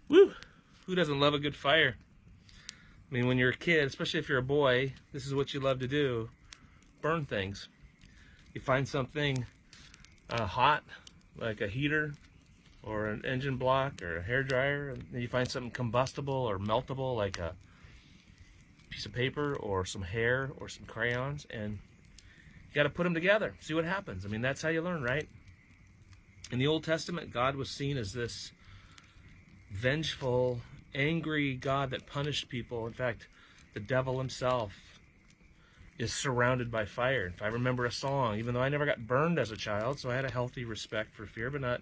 Woo! Who doesn't love a good fire? I mean, when you're a kid, especially if you're a boy, this is what you love to do. Burn things. You find something hot, like a heater or an engine block or a hairdryer, and then you find something combustible or meltable, like a piece of paper or some hair or some crayons, and you got to put them together, see what happens. I mean, that's how you learn, right? In the Old Testament, God was seen as this vengeful, angry God that punished people. In fact, the devil himself is surrounded by fire. If I remember a song, even though I never got burned as a child, so I had a healthy respect for fear, but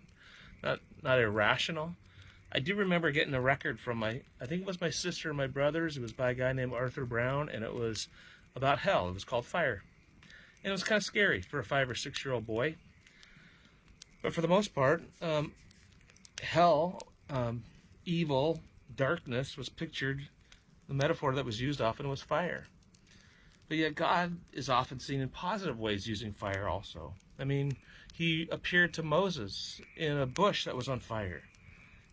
not irrational. I do remember getting a record from I think it was my sister and my brothers. It was by a guy named Arthur Brown, and it was about hell. It was called Fire. And it was kind of scary for a 5 or 6 year old boy. But for the most part, hell, evil, darkness was pictured. The metaphor that was used often was fire. But yet God is often seen in positive ways using fire also. I mean, he appeared to Moses in a bush that was on fire.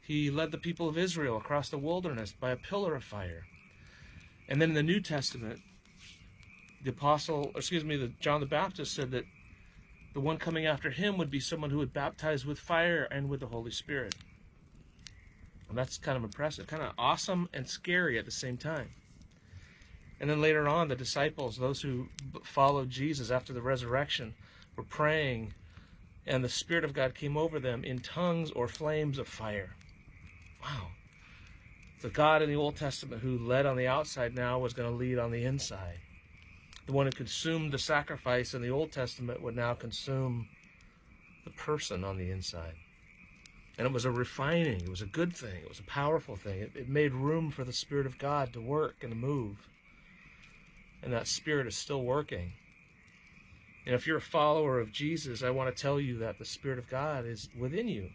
He led the people of Israel across the wilderness by a pillar of fire. And then in the New Testament, John the Baptist said that the one coming after him would be someone who would baptize with fire and with the Holy Spirit. And that's kind of impressive, kind of awesome and scary at the same time. And then later on, the disciples, those who followed Jesus after the resurrection, were praying, and the Spirit of God came over them in tongues or flames of fire. Wow. The God in the Old Testament who led on the outside now was going to lead on the inside. The one who consumed the sacrifice in the Old Testament would now consume the person on the inside. And it was a refining, it was a good thing, it was a powerful thing. It made room for the Spirit of God to work and to move. And that Spirit is still working. And if you're a follower of Jesus, I want to tell you that the Spirit of God is within you.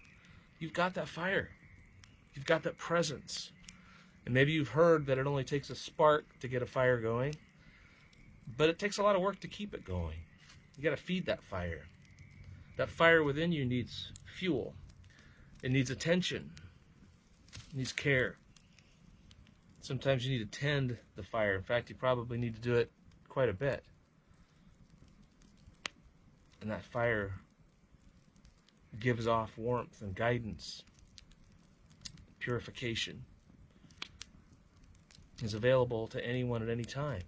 You've got that fire. You've got that presence. And maybe you've heard that it only takes a spark to get a fire going. But it takes a lot of work to keep it going. You got to feed that fire. That fire within you needs fuel. It needs attention. It needs care. Sometimes you need to tend the fire. In fact, you probably need to do it quite a bit. And that fire gives off warmth and guidance. Purification is available to anyone at any time.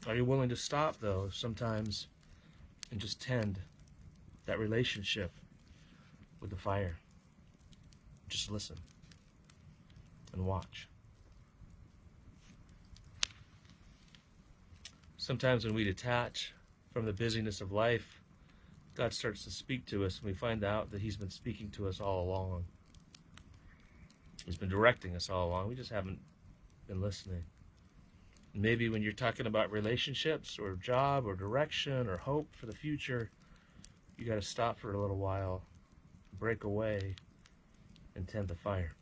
Are you willing to stop, though, sometimes and just tend that relationship with the fire? Just listen and watch. Sometimes when we detach from the busyness of life, God starts to speak to us, and we find out that He's been speaking to us all along. He's been directing us all along. We just haven't been listening. Maybe when you're talking about relationships or job or direction or hope for the future, you got to stop for a little while, break away, and tend the fire.